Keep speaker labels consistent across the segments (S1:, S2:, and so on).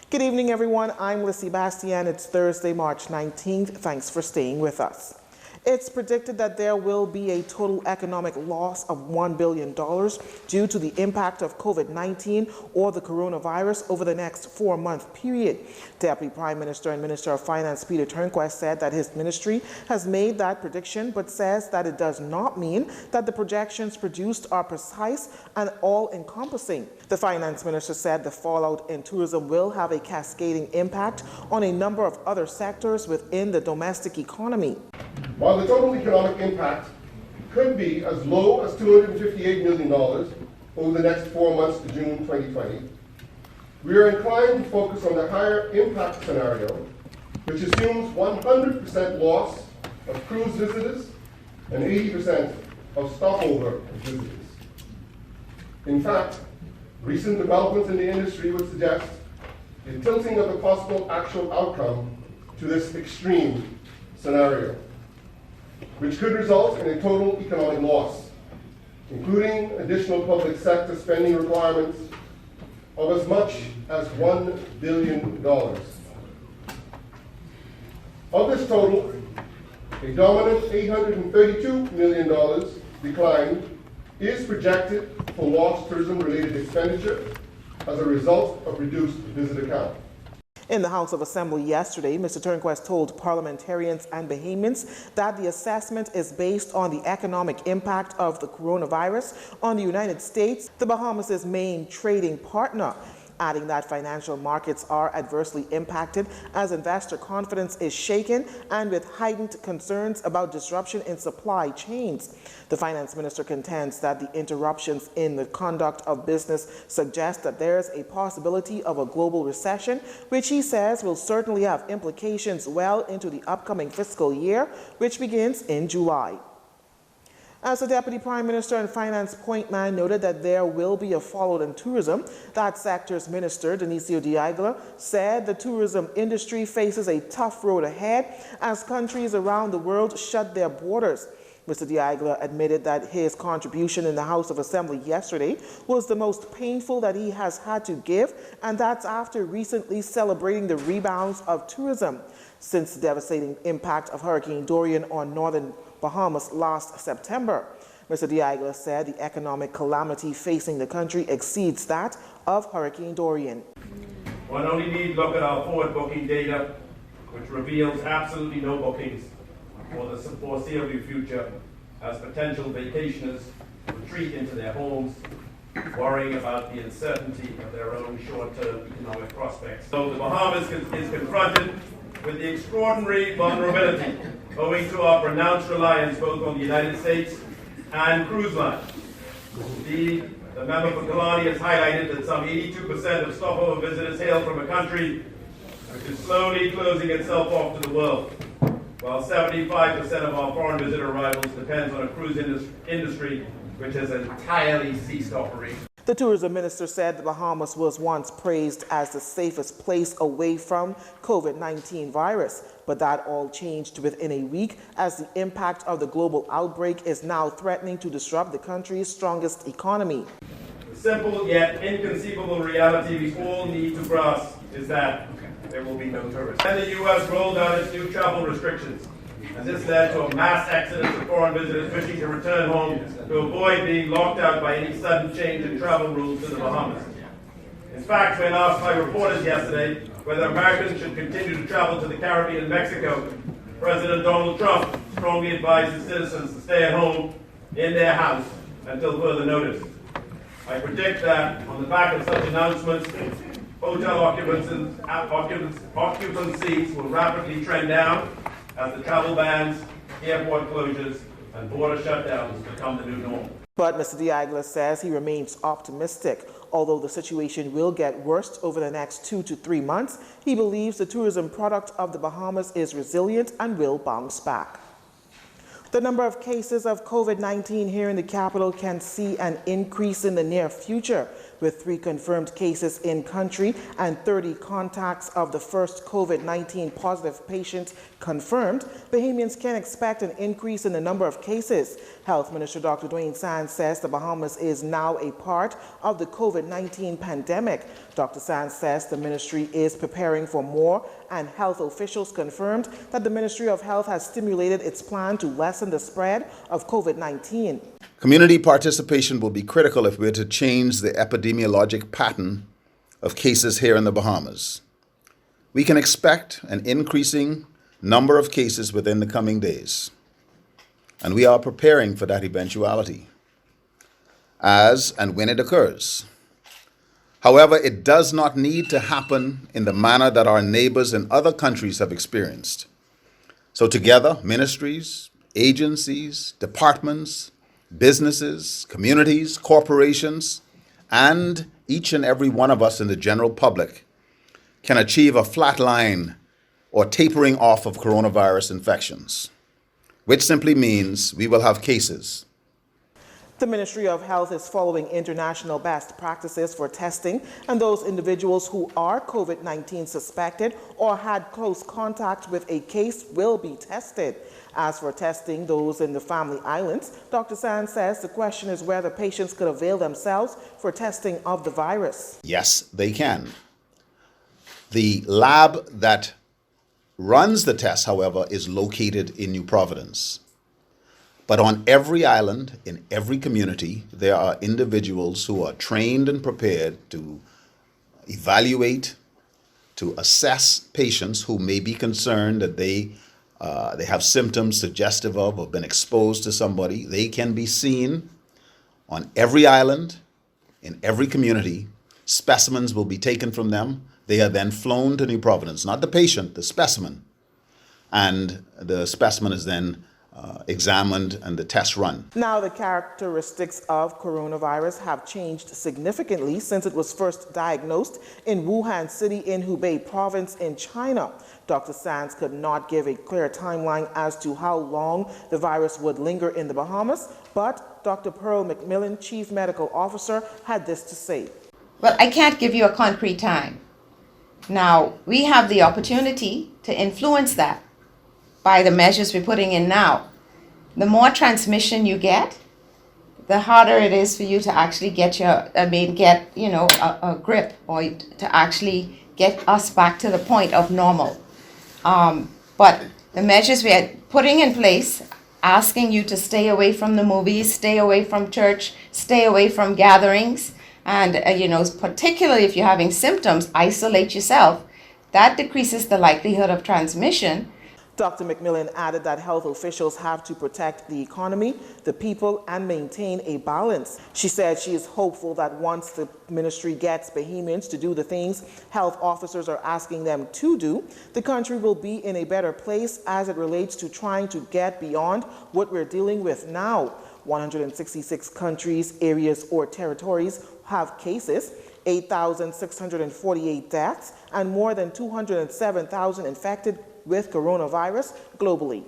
S1: Good evening, everyone. I'm Lissy Bastian. It's Thursday, March 19th. Thanks for staying with us. It's predicted that there will be a total economic loss of $1 billion due to the impact of COVID-19 or the coronavirus over the next 4-month period. Deputy Prime Minister and Minister of Finance Peter Turnquest said that his ministry has made that prediction, but says that it does not mean that the projections produced are precise and all-encompassing. The Finance Minister said the fallout in tourism will have a cascading impact on a number of other sectors within the domestic economy.
S2: While the total economic impact could be as low as $258 million over the next 4 months to June 2020, we are inclined to focus on the higher impact scenario, which assumes 100% loss of cruise visitors and 80% of stopover visitors. In fact, recent developments in the industry would suggest a tilting of the possible actual outcome to this extreme scenario, which could result in a total economic loss, including additional public sector spending requirements of as much as $1 billion. Of this total, a dominant $832 million decline is projected for lost tourism-related expenditure as a result of reduced visitor count.
S1: In the House of Assembly yesterday, Mr. Turnquest told parliamentarians and Bahamians that the assessment is based on the economic impact of the coronavirus on the United States, the Bahamas' main trading partner, adding that financial markets are adversely impacted as investor confidence is shaken and with heightened concerns about disruption in supply chains. The finance minister contends that the interruptions in the conduct of business suggest that there is a possibility of a global recession, which he says will certainly have implications well into the upcoming fiscal year, which begins in July. As the Deputy Prime Minister and Finance point man noted that there will be a fallout in tourism, that sector's Minister, Dionisio Diagla, said the tourism industry faces a tough road ahead as countries around the world shut their borders. Mr. Diagla admitted that his contribution in the House of Assembly yesterday was the most painful that he has had to give, and that's after recently celebrating the rebounds of tourism since the devastating impact of Hurricane Dorian on northern Bahamas last September. Mr. Diagla said the economic calamity facing the country exceeds that of Hurricane Dorian.
S3: One only need look at our forward booking data, which reveals absolutely no bookings for the foreseeable future as potential vacationers retreat into their homes, worrying about the uncertainty of their own short-term economic prospects. So the Bahamas is confronted with the extraordinary vulnerability owing to our pronounced reliance both on the United States and cruise lines. Indeed, the member for Kalani has highlighted that some 82% of stopover visitors hail from a country which is slowly closing itself off to the world, while 75% of our foreign visitor arrivals depends on a cruise industry which has entirely ceased operations.
S1: The tourism minister said the Bahamas was once praised as the safest place away from COVID-19 virus, but that all changed within a week as the impact of the global outbreak is now threatening to disrupt the country's strongest economy.
S3: The simple yet inconceivable reality we all need to grasp is that there will be no tourists. And the U.S. rolled out its new travel restrictions, and this led to a mass exodus of foreign visitors wishing to return home to avoid being locked out by any sudden change in travel rules to the Bahamas. In fact, when asked by reporters yesterday whether Americans should continue to travel to the Caribbean and Mexico, President Donald Trump strongly advised his citizens to stay at home in their house until further notice. I predict that on the back of such announcements, hotel occupancies will rapidly trend down as the travel bans, airport closures, and border shutdowns become the new norm.
S1: But Mr. Diagla says he remains optimistic. Although the situation will get worse over the next 2 to 3 months, he believes the tourism product of the Bahamas is resilient and will bounce back. The number of cases of COVID-19 here in the capital can see an increase in the near future. With 3 confirmed cases in country and 30 contacts of the first COVID-19 positive patient confirmed, Bahamians can expect an increase in the number of cases. Health Minister Dr. Dwayne Sands says the Bahamas is now a part of the COVID-19 pandemic. Dr. Sands says the ministry is preparing for more, and health officials confirmed that the Ministry of Health has stimulated its plan to lessen the spread of COVID-19.
S4: Community participation will be critical if we're to change the epidemiologic pattern of cases here in the Bahamas. We can expect an increasing number of cases within the coming days, and we are preparing for that eventuality as and when it occurs. However, it does not need to happen in the manner that our neighbors in other countries have experienced. So together, ministries, agencies, departments, businesses, communities, corporations, and each and every one of us in the general public can achieve a flat line or tapering off of coronavirus infections, which simply means we will have cases.
S1: The Ministry of Health is following international best practices for testing, and those individuals who are COVID-19 suspected or had close contact with a case will be tested. As for testing those in the Family Islands, Dr. Sands says the question is whether patients could avail themselves for testing of the virus.
S4: Yes, they can. The lab that runs the test, however, is located in New Providence. But on every island, in every community, there are individuals who are trained and prepared to evaluate, to assess patients who may be concerned that they have symptoms suggestive of or been exposed to somebody. They can be seen on every island, in every community. Specimens will be taken from them. They are then flown to New Providence, not the patient, the specimen. And the specimen is then examined and the test run.
S1: Now, the characteristics of coronavirus have changed significantly since it was first diagnosed in Wuhan City in Hubei province in China. Dr. Sands could not give a clear timeline as to how long the virus would linger in the Bahamas, but Dr. Pearl McMillan, Chief Medical Officer, had this to say.
S5: Well, I can't give you a concrete time. Now, we have the opportunity to influence that by the measures we're putting in now. The more transmission you get, the harder it is for you to actually get a grip, or to actually get us back to the point of normal. But the measures we are putting in place, asking you to stay away from the movies, stay away from church, stay away from gatherings, and particularly if you're having symptoms, isolate yourself. That decreases the likelihood of transmission.
S1: Dr. McMillan added that health officials have to protect the economy, the people, and maintain a balance. She said she is hopeful that once the ministry gets Bahamians to do the things health officers are asking them to do, the country will be in a better place as it relates to trying to get beyond what we're dealing with now. 166 countries, areas, or territories have cases, 8,648 deaths, and more than 207,000 infected with coronavirus globally.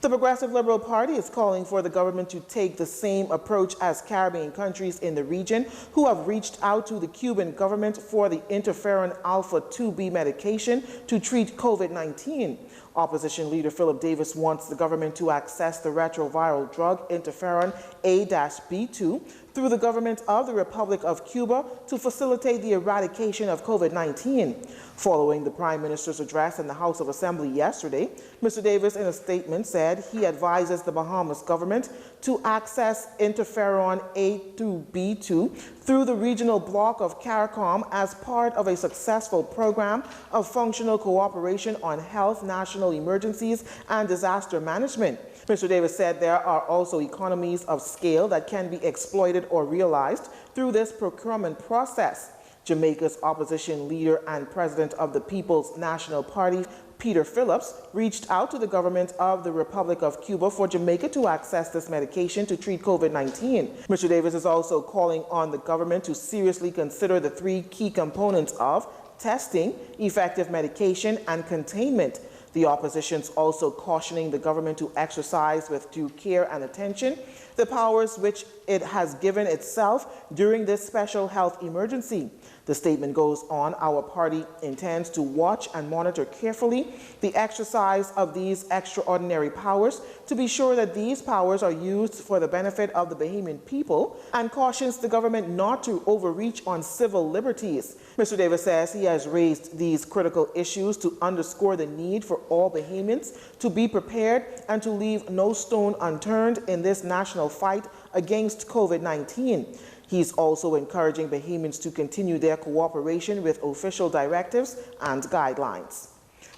S1: The Progressive Liberal Party is calling for the government to take the same approach as Caribbean countries in the region who have reached out to the Cuban government for the interferon alpha 2B medication to treat COVID-19. Opposition leader Philip Davis wants the government to access the retroviral drug interferon A-B2 through the government of the Republic of Cuba to facilitate the eradication of COVID-19. Following the Prime Minister's address in the House of Assembly yesterday, Mr. Davis in a statement said he advises the Bahamas government to access interferon A-B2 through the regional bloc of CARICOM as part of a successful program of functional cooperation on health, national emergencies, and disaster management. Mr. Davis said there are also economies of scale that can be exploited or realized through this procurement process. Jamaica's opposition leader and president of the People's National Party, Peter Phillips, reached out to the government of the Republic of Cuba for Jamaica to access this medication to treat COVID-19. Mr. Davis is also calling on the government to seriously consider the 3 key components of testing, effective medication, and containment. The opposition's also cautioning the government to exercise with due care and attention the powers which it has given itself during this special health emergency. The statement goes on, our party intends to watch and monitor carefully the exercise of these extraordinary powers to be sure that these powers are used for the benefit of the Bahamian people, and cautions the government not to overreach on civil liberties. Mr. Davis says he has raised these critical issues to underscore the need for all Bahamians to be prepared and to leave no stone unturned in this national fight against COVID-19. He's also encouraging Bahamians to continue their cooperation with official directives and guidelines.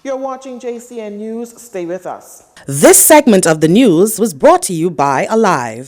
S1: You're watching JCN News. Stay with us.
S6: This segment of the news was brought to you by Alive.